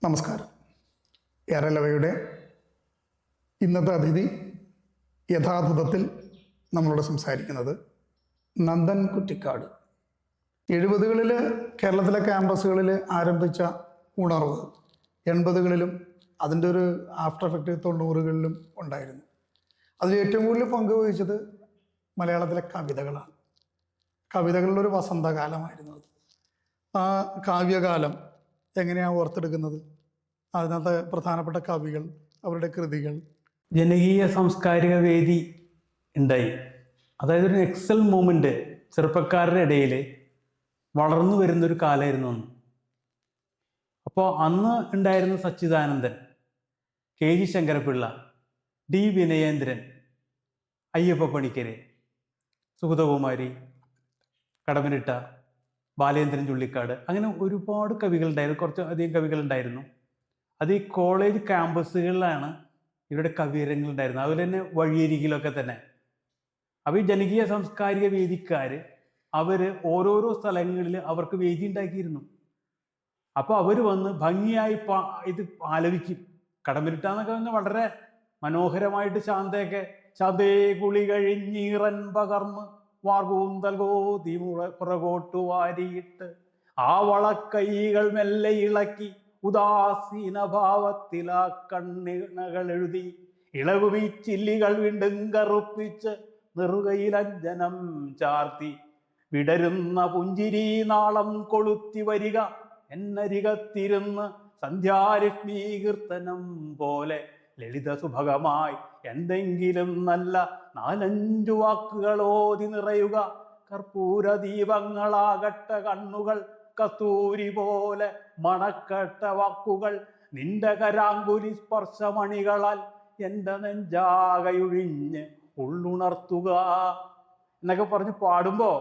നമസ്കാരം. ഏറെലവയുടെ ഇന്നത്തെ അതിഥി യഥാർത്ഥത്തിൽ നമ്മളോട് സംസാരിക്കുന്നത് നന്ദൻ കുറ്റിക്കാട്. 70കളിൽ കേരളത്തിലെ ക്യാമ്പസുകളിൽ ആരംഭിച്ച ഉണർവ് 80കളിലും അതിൻ്റെ ഒരു ആഫ്റ്റർ എഫക്റ്റ് 90കളിലും ഉണ്ടായിരുന്നു. അതിൽ ഏറ്റവും കൂടുതൽ പങ്കുവഹിച്ചത് മലയാളത്തിലെ കവിതകളാണ്. കവിതകളുടെ ഒരു വസന്തകാലമായിരുന്നു അത്. ആ കാവ്യകാലം എങ്ങനെയാണ് ഓർത്തെടുക്കുന്നത്? അതിനകത്ത് പ്രധാനപ്പെട്ട കവികൾ, അവരുടെ കൃതികൾ. ജനകീയ സാംസ്കാരിക വേദി ഉണ്ടായി. അതായത് ഒരു എക്സൽ മൂവ്മെന്റ് ചെറുപ്പക്കാരുടെ ഇടയിൽ വളർന്നു വരുന്നൊരു കാലമായിരുന്നു അന്ന്. അപ്പോൾ അന്ന് ഉണ്ടായിരുന്ന Sachidanandan, K G Sankara Pillai, D Vinayendran, Ayyappa Panicker, Sugathakumari, Kadammanitta, Balendran Chullikkad, അങ്ങനെ ഒരുപാട് കവികളുണ്ടായിരുന്നു. കുറച്ച് അധികം കവികളുണ്ടായിരുന്നു. അത് ഈ കോളേജ് ക്യാമ്പസുകളിലാണ് ഇവരുടെ കവിയരങ്ങൾ ഉണ്ടായിരുന്നത്. അതുപോലെ തന്നെ വഴിയരികിലൊക്കെ തന്നെ. അപ്പോൾ ഈ ജനകീയ സാംസ്കാരിക വേദിക്കാർ അവർ ഓരോരോ സ്ഥലങ്ങളിൽ അവർക്ക് വേദി ഉണ്ടാക്കിയിരുന്നു. അപ്പോൾ അവർ വന്ന് ഭംഗിയായി ഇത് ആലപിക്കും. കടമനിട്ടാന്നൊക്കെ പറഞ്ഞാൽ വളരെ മനോഹരമായിട്ട് ശാന്തേ കുളി കഴിഞ്ഞീറൻ പകർന്ന് വാർകൂന്തൽ ഗോതി പുറകോട്ടു വാരിയിട്ട് ആ വളക്കൈകൾ മെല്ലെ ഇളക്കി ഉദാസീന ഭാവത്തിൽ ആ കണ്ണിണകൾ എഴുതി ഇളകുമീ ചില്ലികൾ വീണ്ടും കറുപ്പിച്ച് നെറുകയിലഞ്ജനം ചാർത്തി വിടരുന്ന പുഞ്ചിരി നാളം കൊളുത്തി വരിക എന്നരികത്തിരുന്ന് സന്ധ്യാരശ്മി കീർത്തനം പോലെ ലളിത സുഭഗമായി എന്തെങ്കിലും നല്ല 4-5 വാക്കുകളോതി നിറയുക. കർപ്പൂര ദീപങ്ങളാകട്ട കണ്ണുകൾ, കസ്തൂരി പോലെ മണക്കട്ട വാക്കുകൾ, നിന്റെ കരാങ്കുലി സ്പർശമണികളാൽ എൻ്റെ നെഞ്ചാകയൊഴിഞ്ഞ് ഉള്ളുണർത്തുക എന്നൊക്കെ പറഞ്ഞ് പാടുമ്പോൾ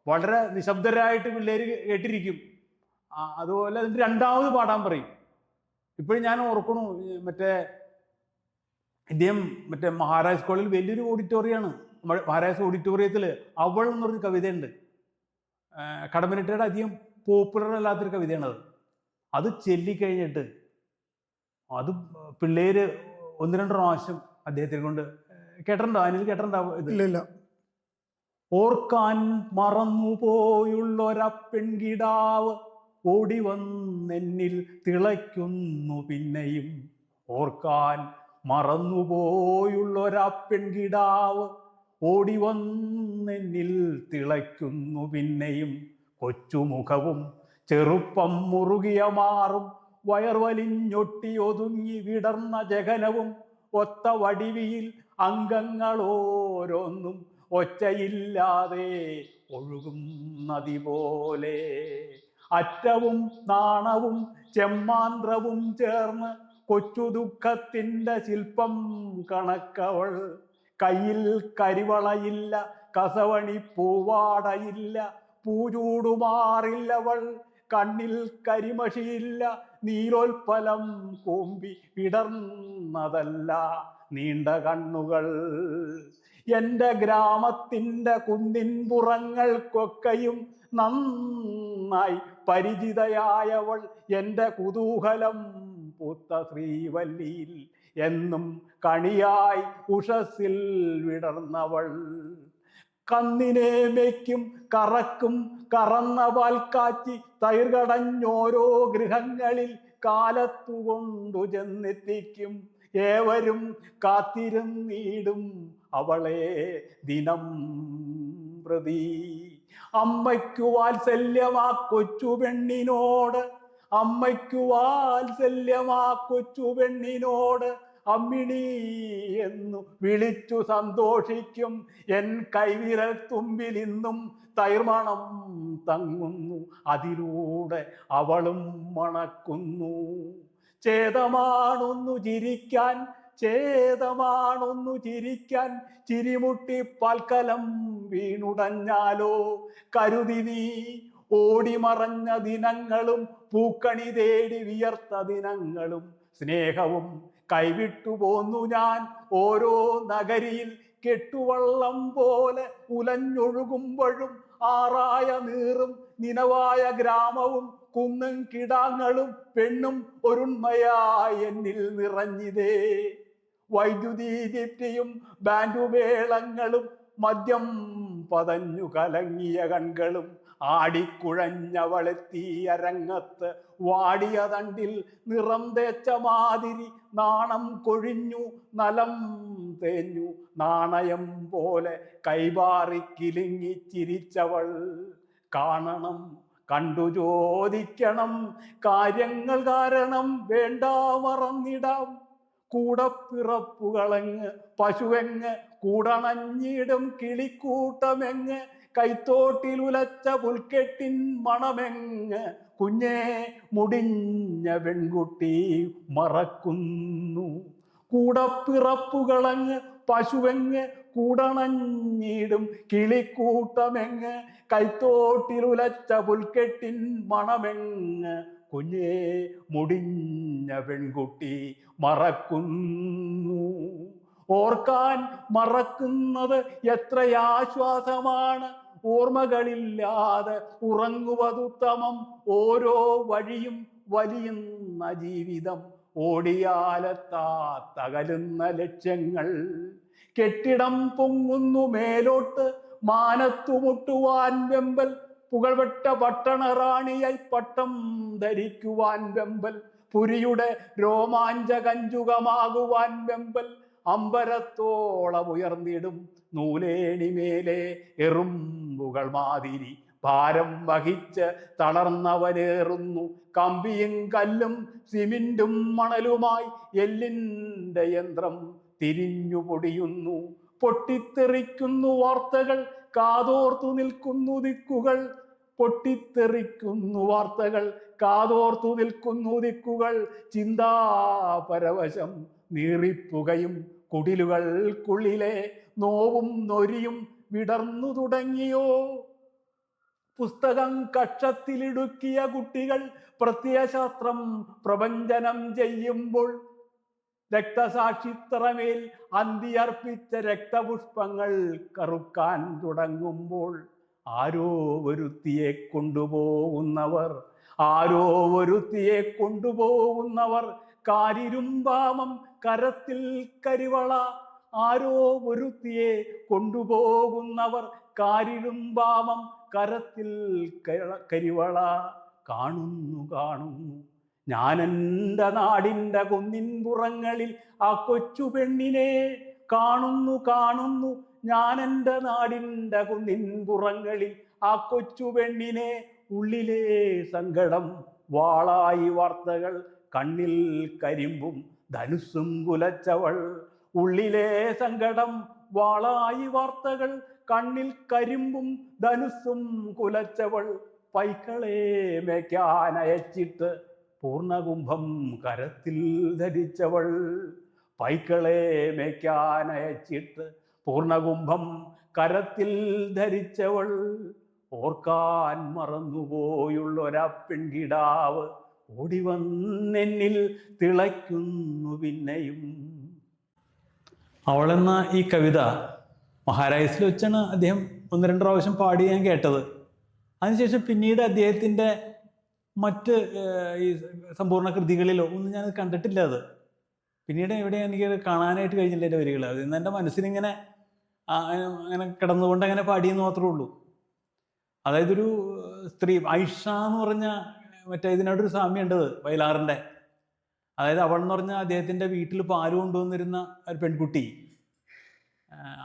വളരെ നിശബ്ദരായിട്ട് പിള്ളേർ കേട്ടിരിക്കും. അതുപോലെ അതിൻ്റെ രണ്ടാമത് പാടാൻ പറയും. ഇപ്പോഴും ഞാൻ ഓർക്കണു, ഇദ്ദേഹം മഹാരാജ് കോളേജിൽ വലിയൊരു ഓഡിറ്റോറിയമാണ്. മഹാരാജ് ഓഡിറ്റോറിയത്തിൽ അവൾ എന്നൊരു കവിതയുണ്ട്. കടമനിട്ടയുടെ അധികം പോപ്പുലർ അല്ലാത്തൊരു കവിതയാണത്. അത് ചൊല്ലിക്കഴിഞ്ഞിട്ട് അത് പിള്ളേര് 1-2 പ്രാവശ്യം അദ്ദേഹത്തിനെ കൊണ്ട് കേട്ടിട്ടുണ്ടോ? അനിൽ കേട്ടിട്ടുണ്ടോ? ഇല്ല. ഓർക്കാൻ മറന്നുപോയുള്ളൊരപ്പെൺകിടാവ് ഓടി വന്നെന്നിൽ തിളയ്ക്കുന്നു പിന്നെയും. ഓർക്കാൻ മറന്നുപോയുള്ളൊരപ്പെൺകിടാവ് ഓടി വന്നെന്നിൽ തിളയ്ക്കുന്നു പിന്നെയും. കൊച്ചുമുഖവും ചെറുപ്പം മുറുകിയ മാറും വയർവലിഞ്ഞൊട്ടി ഒതുങ്ങി വിടർന്ന ജഗനവും ഒത്ത വടിവിയിൽ അംഗങ്ങളോരോന്നും ഒച്ചയില്ലാതെ ഒഴുകും നദി പോലെ. അറ്റവും നാണവും ചെമ്മാന്ത്രവും ചേർന്ന് കൊച്ചു ദുഃഖത്തിൻ്റെ ശില്പം കണക്കവൾ. കയ്യിൽ കരിവളയില്ല, കസവണി പൂവാടയില്ല, പൂചൂടുമാറില്ലവൾ. കണ്ണിൽ കരിമഷിയില്ല, നീരോൽപ്പലം കൂമ്പി വിടർന്നതല്ല നീണ്ട കണ്ണുകൾ. എൻ്റെ ഗ്രാമത്തിൻ്റെ കുന്നിൻപുറങ്ങൾക്കൊക്കെയും നന്നായി പരിചിതയായവൾ. എൻ്റെ കുതൂഹലം പൂത്ത ശ്രീവല്ലിയിൽ എന്നും കണിയായി ഉഷസ്സിൽ വിടർന്നവൾ. കന്നിനെ മേയ്ക്കും കറക്കും കറന്ന പാൽക്കാച്ചി തൈർകടഞ്ഞോരോ ഗൃഹങ്ങളിൽ കാലത്തുകൊണ്ടു ചെന്നെത്തിക്കും. ഏവരും കാത്തിരുന്നീടും അവളെ ദിനം പ്രതി. അമ്മയ്ക്കു വാത്സല്യമാ കൊച്ചു പെണ്ണിനോട്, അമ്മയ്ക്കു വാത്സല്യമാ കൊച്ചു പെണ്ണിനോട് അമ്മിണി എന്നു വിളിച്ചു സന്തോഷിക്കും. എൻ കൈവിരൽ തുമ്പിൽ ഇന്നും തൈർമണം തങ്ങുന്നു, അതിലൂടെ അവളും മണക്കുന്നു. ചേതമാണൊന്നു ചിരിക്കാൻ, ചേതമാണൊന്നു ചിരിക്കാൻ, ചിരിമുട്ടി പാൽക്കലം വീണുടഞ്ഞാലോ. കരുതി നീ ഓടിമറഞ്ഞ ദിനങ്ങളും പൂക്കണി തേടി വിയർത്ത ദിനങ്ങളും സ്നേഹവും കൈവിട്ടു പോന്നു ഞാൻ. ഓരോ നഗരിയിൽ കെട്ടുവള്ളം പോലെ ഉലഞ്ഞൊഴുകുമ്പോഴും ആറായ നീറും നിനവായ ഗ്രാമവും കുന്നും കിടാങ്ങളും പെണ്ണും ഒരുണ്മയായി എന്നിൽ നിറഞ്ഞിതേ. വൈദ്യുതി ദീപ്തിയും ബാൻഡുമേളങ്ങളും മദ്യം പതഞ്ഞു കലങ്ങിയ കൺകളും ആടിക്കുഴഞ്ഞവളെത്തി അരങ്ങത്ത്. വാടിയ തണ്ടിൽ നിറം തേച്ച മാതിരി നാണം കൊഴിഞ്ഞു നലം തേഞ്ഞു നാണയം പോലെ കൈപാറി കിലുങ്ങി ചിരിച്ചവൾ. കാണണം, കണ്ടു ചോദിക്കണം കാര്യങ്ങൾ, കാരണം വേണ്ട മറന്നിടാം. കൂടപ്പിറപ്പുകളെങ്ങ് പശുവെങ്ങ് കൂടണഞ്ഞിടും കിളിക്കൂട്ടമെങ്ങ് കൈത്തോട്ടിലുലച്ച പുൽക്കെട്ടിൻ മണമെങ്ങ് കുഞ്ഞേ മുടിഞ്ഞ പെൺകുട്ടി മറക്കുന്നു. കൂടപ്പിറപ്പുകളങ്ങ് പശുവെങ്ങ് കൂടണഞ്ഞിടും കിളിക്കൂട്ടമെങ്ങ് കൈത്തോട്ടിലുലച്ച പുൽക്കെട്ടിൻ മണമെങ്ങ് കുഞ്ഞേ മുടിഞ്ഞ പെൺകുട്ടി മറക്കുന്നു. ഓർക്കാൻ മറക്കുന്നത് എത്രയാശ്വാസമാണ്, ഓർമ്മകളില്ലാതെ ഉറങ്ങുവതുത്തമം. ഓരോ വഴിയും വലിയുന്ന ജീവിതം, ഓടിയാലെത്താത്തകലുന്ന ലക്ഷ്യങ്ങൾ. കെട്ടിടം പൊങ്ങുന്നു മേലോട്ട്, മാനത്തു മുട്ടുവാൻ വെമ്പൽ. പുകൾപെട്ട പട്ടണറാണിയായി പട്ടം ധരിക്കുവാൻ വെമ്പൽ. പുരിയുടെ രോമാഞ്ചകഞ്ചുകമാകുവാൻ വെമ്പൽ. അമ്പരത്തോളം ഉയർന്നിടും നൂലേണിമേലെ എറുമ്പുകൾ മാതിരി ഭാരം വഹിച്ച് തളർന്നവനേറുന്നു. കമ്പിയും കല്ലും സിമിന്റും മണലുമായി എല്ലിൻ്റെ യന്ത്രം തിരിഞ്ഞു പൊടിയുന്നു. പൊട്ടിത്തെറിക്കുന്നു വാർത്തകൾ, കാതോർത്തു നിൽക്കുന്നു ദിക്കുകൾ. പൊട്ടിത്തെറിക്കുന്നു വാർത്തകൾ, കാതോർത്തു നിൽക്കുന്നു ദിക്കുകൾ. ചിന്താപരവശം നീറിപ്പുകയും കുടിലുകൾക്കുള്ളിലെ നോവും നൊരിയും വിടർന്നു തുടങ്ങിയോ. പുസ്തകം കക്ഷത്തിലിടുക്കിയ കുട്ടികൾ പ്രത്യയശാസ്ത്രം പ്രപഞ്ചനം ചെയ്യുമ്പോൾ, രക്തസാക്ഷിത്തറമേൽ അന്തിയർപ്പിച്ച രക്തപുഷ്പങ്ങൾ കറുക്കാൻ തുടങ്ങുമ്പോൾ, ആരോ ഒരുത്തിയെ കൊണ്ടുപോകുന്നവർ, ആരോ ഒരുത്തിയെ കൊണ്ടുപോകുന്നവർ. കാരിരുമ്പാമം കരത്തിൽ കരിവള, ആരോ ഒരുത്തിയെ കൊണ്ടുപോകുന്നവർ. കാരിരുമ്പാമം കരത്തിൽ കരിവള. കാണുന്നു കാണുന്നു ഞാനെൻ്റെ നാടിൻ്റെ കുന്നിൻപുറങ്ങളിൽ ആ കൊച്ചു പെണ്ണിനെ. കാണുന്നു കാണുന്നു ഞാനെൻ്റെ നാടിൻ്റെ കുന്നിൻപുറങ്ങളിൽ ആ കൊച്ചു പെണ്ണിനെ. ഉള്ളിലെ സങ്കടം വാളായി വാർത്തകൾ, കണ്ണിൽ കരിമ്പും ധനുസ്സും കുലച്ചവൾ. ഉള്ളിലെ സങ്കടം വാളായി വാർത്തകൾ, കണ്ണിൽ കരിമ്പും ധനുസ്സും കുലച്ചവൾ. പൈക്കളെ മേയ്ക്കാനയച്ചിട്ട് പൂർണ്ണകുംഭം കരത്തിൽ ധരിച്ചവൾ. പൈക്കളെ മേയ്ക്കാനയച്ചിട്ട് പൂർണ്ണകുംഭം കരത്തിൽ ധരിച്ചവൾ. ഓർക്കാൻ മറന്നുപോയുള്ളൊരാ പെൺകിടാവ് ഓടിവന്നെന്നിൽ തിളയ്ക്കുന്നു പിന്നെയും. അവളെന്ന ഈ കവിത മഹാരാജസിൽ വെച്ചാണ് അദ്ദേഹം 1-2 പ്രാവശ്യം പാടി ഞാൻ കേട്ടത്. അതിനുശേഷം പിന്നീട് അദ്ദേഹത്തിൻ്റെ മറ്റ് ഈ സമ്പൂർണ്ണ കൃതികളിലോ ഒന്നും ഞാൻ കണ്ടിട്ടില്ല. അത് പിന്നീട് എവിടെ എനിക്ക് കാണാനായിട്ട് കഴിഞ്ഞില്ല എൻ്റെ വരികൾ. അതിൽ നിന്ന് എൻ്റെ മനസ്സിനിങ്ങനെ അങ്ങനെ കിടന്നുകൊണ്ട് അങ്ങനെ പാടിയെന്ന് മാത്രമേ ഉള്ളൂ. അതായത് ഒരു സ്ത്രീ ഐഷ എന്ന് പറഞ്ഞ മറ്റേ ഇതിനോടൊരു സാമ്യമുണ്ടത് വയലാറിൻ്റെ. അതായത് അവൾ എന്ന് പറഞ്ഞാൽ അദ്ദേഹത്തിൻ്റെ വീട്ടിൽ പാല് കൊണ്ടുവന്നിരുന്ന ഒരു പെൺകുട്ടി.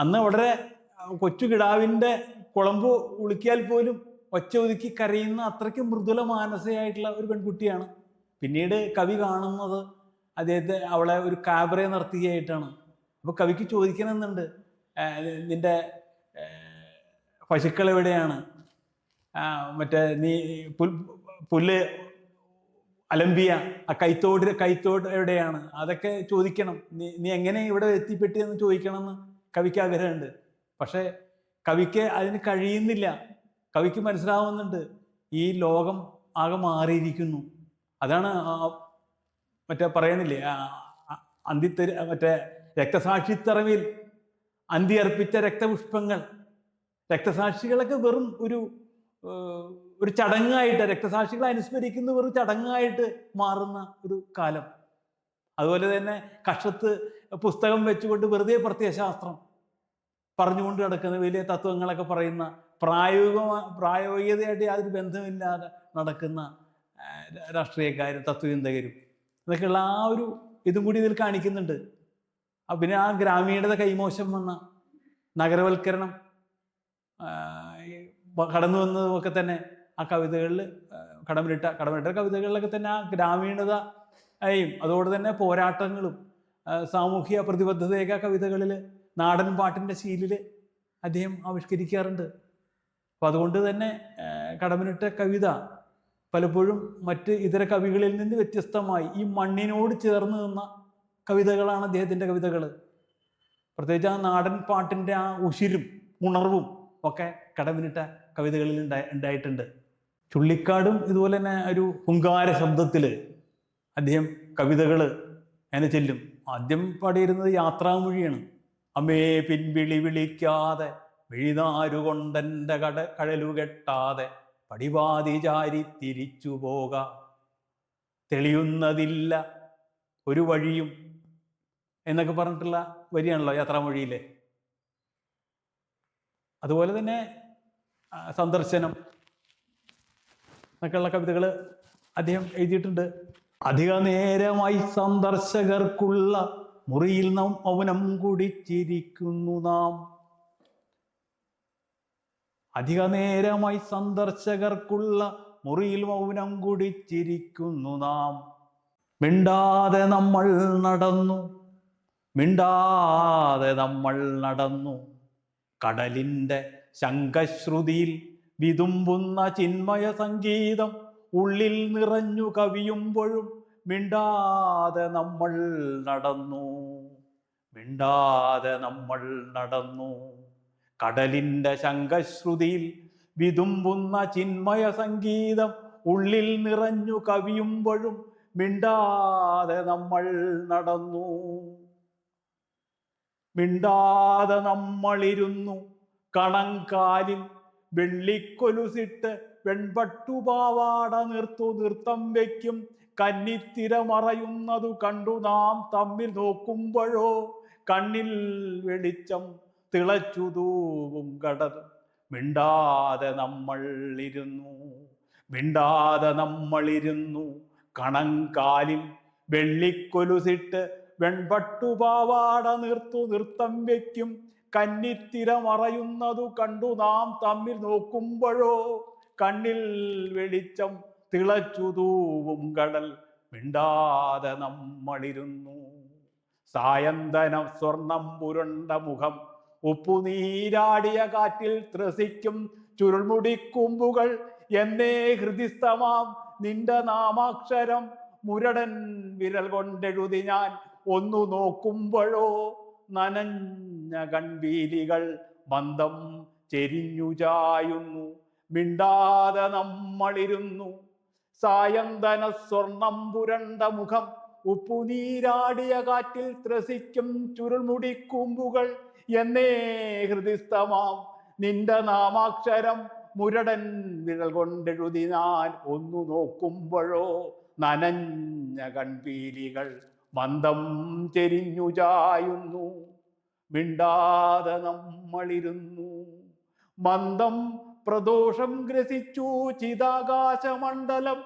അന്ന് വളരെ കൊച്ചു കിടാവിൻ്റെ കുളമ്പ് ഉളുക്കിയാൽ പോലും ഒച്ച ഒതുക്കി കരയുന്ന അത്രയ്ക്ക് മൃദുല മാനസയായിട്ടുള്ള ഒരു പെൺകുട്ടിയാണ്. പിന്നീട് കവി കാണുന്നത് അവളെ ഒരു കാബറെ നിർത്തുകയായിട്ടാണ്. അപ്പോൾ കവിക്ക് ചോദിക്കണമെന്നുണ്ട്, നിന്റെ പശുക്കൾ എവിടെയാണ്, മറ്റേ നീ പുല്ല് അലമ്പിയ ആ കൈത്തോട് എവിടെയാണ്, അതൊക്കെ ചോദിക്കണം, നീ എങ്ങനെ ഇവിടെ എത്തിപ്പെട്ടിയെന്ന് ചോദിക്കണമെന്ന് കവിക്ക് ആഗ്രഹമുണ്ട്. പക്ഷെ കവിക്ക് അതിന് കഴിയുന്നില്ല. കവിക്ക് മനസ്സിലാവുന്നുണ്ട് ഈ ലോകം ആകെ മാറിയിരിക്കുന്നു. അതാണ് മറ്റേ പറയണില്ലേ, മറ്റേ രക്തസാക്ഷിത്തറവിൽ അന്തി അർപ്പിച്ച രക്തപുഷ്പങ്ങൾ. രക്തസാക്ഷികളൊക്കെ വെറും ഒരു ചടങ്ങായിട്ട്, രക്തസാക്ഷികളെ അനുസ്മരിക്കുന്ന ഒരു ചടങ്ങായിട്ട് മാറുന്ന ഒരു കാലം. അതുപോലെ തന്നെ കക്ഷത്ത് പുസ്തകം വെച്ചുകൊണ്ട് വെറുതെ പ്രത്യയശാസ്ത്രം പറഞ്ഞുകൊണ്ട് നടക്കുന്ന വലിയ തത്വങ്ങളൊക്കെ പറയുന്ന പ്രായോഗികതയായിട്ട് യാതൊരു ബന്ധമില്ലാതെ നടക്കുന്ന രാഷ്ട്രീയക്കാരും തത്വചിന്തകരും ഇതൊക്കെയുള്ള ആ ഒരു ഇതും കൂടി ഇതിൽ കാണിക്കുന്നുണ്ട്. പിന്നെ ആ ഗ്രാമീണത കൈമോശം വന്ന നഗരവൽക്കരണം കടന്നു വന്നതുമൊക്കെ തന്നെ ആ കവിതകളിൽ കടമിട്ട കവിതകളിലൊക്കെ തന്നെ ആ ഗ്രാമീണതയും അതോടെ തന്നെ പോരാട്ടങ്ങളും സാമൂഹ്യ പ്രതിബദ്ധതയൊക്കെ കവിതകളിൽ നാടൻ പാട്ടിൻ്റെ ശീലിൽ അദ്ദേഹം ആവിഷ്കരിക്കാറുണ്ട്. അപ്പം അതുകൊണ്ട് തന്നെ കടമിട്ട കവിത പലപ്പോഴും മറ്റ് ഇതര കവികളിൽ നിന്ന് വ്യത്യസ്തമായി ഈ മണ്ണിനോട് ചേർന്ന് നിന്ന കവിതകളാണ് അദ്ദേഹത്തിൻ്റെ കവിതകൾ. പ്രത്യേകിച്ച് ആ നാടൻ പാട്ടിൻ്റെ ആ ഉശിരും ഉണർവും ഒക്കെ കടമിട്ട കവിതകളിൽ ഉണ്ടായിട്ടുണ്ട്. ചുള്ളിക്കാടും ഇതുപോലെ തന്നെ ഒരു ഹുങ്കാര ശബ്ദത്തിൽ അദ്ദേഹം കവിതകൾ അങ്ങനെ ചെല്ലും. ആദ്യം പാടിയിരുന്നത് യാത്രാമൊഴിയാണ്. അമ്മേ പിൻവിളി വിളിക്കാതെ വിഴിനാരുകൊണ്ടെൻ്റെ കഴലുകെട്ടാതെ പടിവാതി ചാരി തിരിച്ചു പോക, തെളിയുന്നതില്ല ഒരു വഴിയും എന്നൊക്കെ പറഞ്ഞിട്ടുള്ള വരിയാണല്ലോ യാത്രാമൊഴിയിലെ. അതുപോലെ തന്നെ സന്ദർശനം എന്നൊക്കെയുള്ള കവിതകൾ അദ്ദേഹം എഴുതിയിട്ടുണ്ട്. അധിക നേരമായി സന്ദർശകർക്കുള്ള മുറിയിൽ നാം മൗനം കുടിച്ചിരിക്കുന്നു നാം. അധിക നേരമായി സന്ദർശകർക്കുള്ള മുറിയിൽ മൗനം കുടിച്ചിരിക്കുന്നു നാം. മിണ്ടാതെ നമ്മൾ നടന്നു, മിണ്ടാതെ നമ്മൾ നടന്നു, കടലിൻ്റെ ശംഖശ്രുതിയിൽ വിതുമ്പുന്ന ചിന്മയ സംഗീതം ഉള്ളിൽ നിറഞ്ഞു കവിയുമ്പോഴും മിണ്ടാതെ നമ്മൾ നടന്നു, മിണ്ടാതെ നമ്മൾ നടന്നു, കടലിൻ്റെ ശംഖശ്രുതിയിൽ വിതുമ്പുന്ന ചിന്മയ സംഗീതം ഉള്ളിൽ നിറഞ്ഞു കവിയുമ്പോഴും മിണ്ടാതെ നമ്മൾ നടന്നു. മിണ്ടാതെ നമ്മളിരുന്നു കണങ്കാലിൽ വെള്ളിക്കൊലുസിട്ട് വെൺപട്ടുപാവാട നൃത്തം വയ്ക്കും കന്നിത്തിര മറയുന്നതു കണ്ടു നാം തമ്മിൽ നോക്കുമ്പോഴോ കണ്ണിൽ വെളിച്ചം തിളച്ചു തൂവും കടൽ. മിണ്ടാതെ നമ്മളിരുന്നു, മിണ്ടാതെ നമ്മളിരുന്നു കണങ്കാലിൽ വെള്ളിക്കൊലുസിട്ട് വെൺപട്ടുപാവാട നൃത്തം വയ്ക്കും കന്നിത്തിര മറയുന്നതു കണ്ടു നാം തമ്മിൽ നോക്കുമ്പോഴോ കണ്ണിൽ വെളിച്ചം തിളച്ചു തൂവും കടൽ. മിണ്ടാതെ നമ്മളിരുന്നു. സായന്തനം സ്വർണം പുരണ്ട മുഖം ഉപ്പുനീരാടിയ കാറ്റിൽ ത്രസിക്കും ചുരുൾമുടിക്കുമ്പുകൾ എന്നേ ഹൃദിസ്ഥമാം നിന്റെ നാമാക്ഷരം മുരടൻ വിരൽ കൊണ്ടെഴുതി ഞാൻ ഒന്നു നോക്കുമ്പോഴോ നനഞ്ഞ കൺവീലികൾ മന്ദം ചെരിഞ്ഞു ചായുന്നു. മിണ്ടാതെ നമ്മളിരുന്നു. സായന്തന സ്വർണം പുരണ്ട മുഖം ഉപ്പുനീരാടിയ കാറ്റിൽ ത്രസിക്കും ചുരുൾമുടിക്കുമ്പുകൾ എന്നേ ഹൃദിസ്ഥമാം നിന്റെ നാമാക്ഷരം മുരടൻ വിരൽ കൊണ്ടെഴുതി ഞാൻ ഒന്നു നോക്കുമ്പോഴോ നനഞ്ഞ കൺപീലികൾ മന്ദം ചെരിഞ്ഞു ചായുന്നു. മിണ്ടാതെ നമ്മളിരുന്നു. മന്ദം പ്രദോഷം ഗ്രസിച്ചു ചിതാകാശമണ്ഡലം,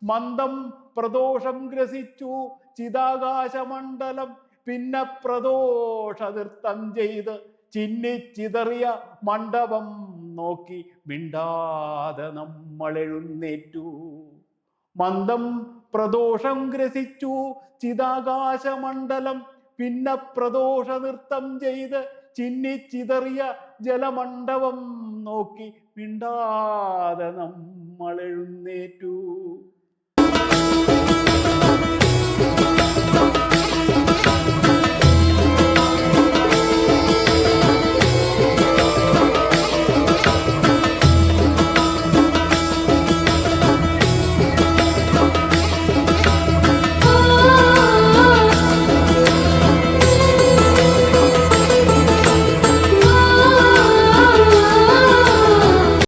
മന്ദം പ്രദോഷം ഗ്രസിച്ചു ചിതാകാശമണ്ഡലം, പിന്നെ പ്രദോഷ നൃത്തം ചെയ്ത് ചിന്നിച്ചിതറിയ മണ്ഡപം നോക്കി മിണ്ടാതെ നമ്മൾ എഴുന്നേറ്റു. മന്ദം പ്രദോഷം ഗ്രസിച്ചു ചിതാകാശമണ്ഡലം, പിന്നെ പ്രദോഷ നൃത്തം ചെയ്ത് ചിന്നിച്ചിതറിയ ജലമണ്ഡപം നോക്കി മിണ്ടാതെ നമ്മൾ എഴുന്നേറ്റു.